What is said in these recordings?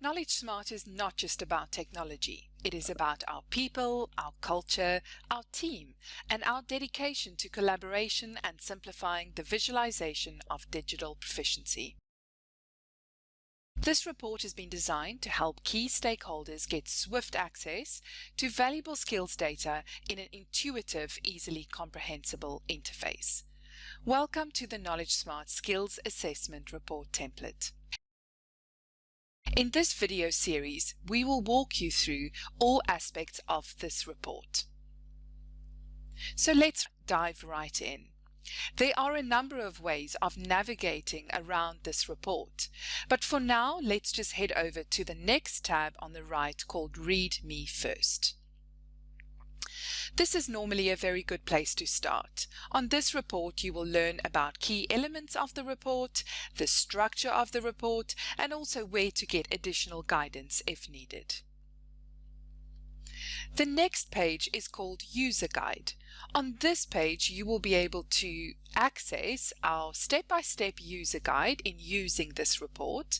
KnowledgeSmart is not just about technology. It is about our people, our culture, our team, and our dedication to collaboration and simplifying the visualization of digital proficiency. This report has been designed to help key stakeholders get swift access to valuable skills data in an intuitive, easily comprehensible interface. Welcome to the KnowledgeSmart Skills Assessment Report template. In this video series, we will walk you through all aspects of this report. So let's dive right in. There are a number of ways of navigating around this report, but for now, let's just head over to the next tab on the right called Read Me First. This is normally a very good place to start. On this report, you will learn about key elements of the report, the structure of the report, and also where to get additional guidance if needed. The next page is called User Guide. On this page, you will be able to access our step-by-step user guide in using this report,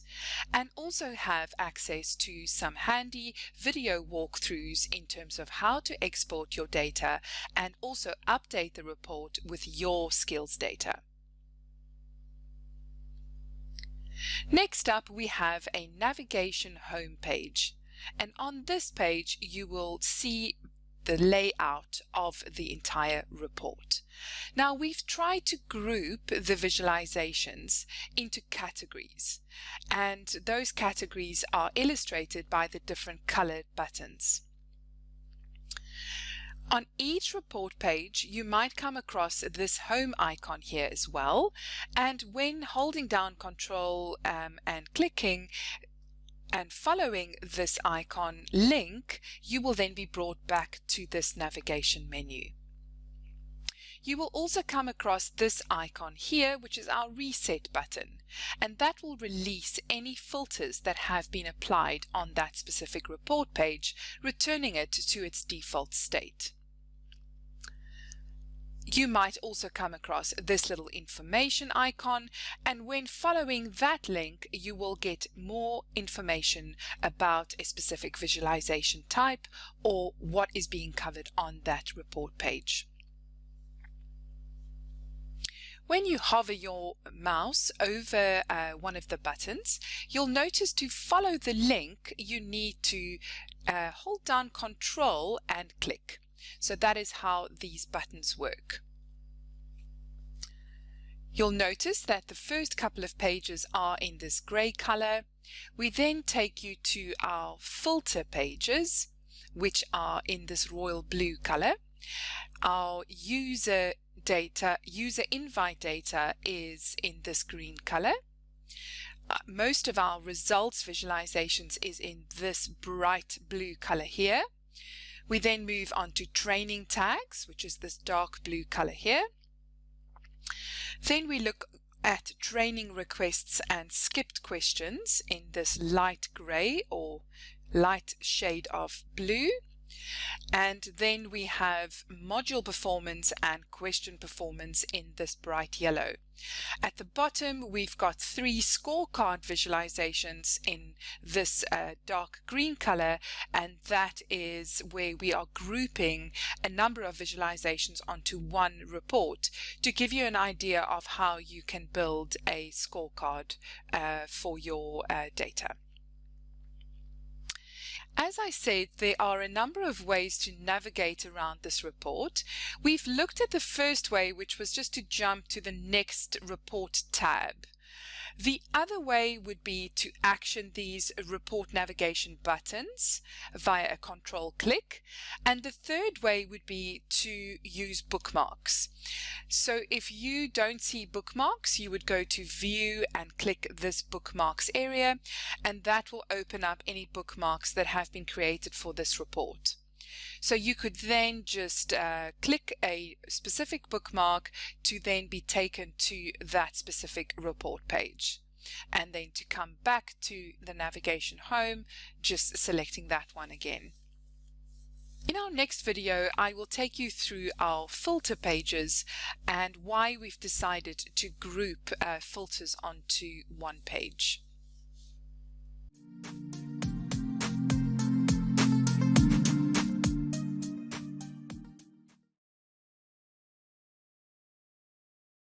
and also have access to some handy video walkthroughs in terms of how to export your data and also update the report with your skills data. Next up, we have a navigation home page. And on this page, you will see the layout of the entire report. Now, we've tried to group the visualizations into categories, and those categories are illustrated by the different colored buttons. On each report page, you might come across this home icon here as well, and when holding down Control and clicking and following this icon link, you will then be brought back to this navigation menu. You will also come across this icon here, which is our reset button, and that will release any filters that have been applied on that specific report page, returning it to its default state. You might also come across this little information icon, and when following that link, you will get more information about a specific visualization type or what is being covered on that report page. When you hover your mouse over one of the buttons, you'll notice to follow the link, you need to hold down Control and click. So that is how these buttons work. You'll notice that the first couple of pages are in this gray color. We then take you to our filter pages, which are in this royal blue color. Our user invite data is in this green color. Most of our results visualizations is in this bright blue color here. We then move on to training tags, which is this dark blue color here. Then we look at training requests and skipped questions in this light gray or light shade of blue. And then we have module performance and question performance in this bright yellow. At the bottom, we've got 3 scorecard visualizations in this dark green color, and that is where we are grouping a number of visualizations onto one report to give you an idea of how you can build a scorecard for your data. As I said, there are a number of ways to navigate around this report. We've looked at the first way, which was just to jump to the next report tab. The other way would be to action these report navigation buttons via a control click. And the third way would be to use bookmarks. So if you don't see bookmarks, you would go to View and click this bookmarks area, and that will open up any bookmarks that have been created for this report. So you could then just click a specific bookmark to then be taken to that specific report page. And then to come back to the navigation home, just selecting that one again. In our next video, I will take you through our filter pages and why we've decided to group filters onto one page.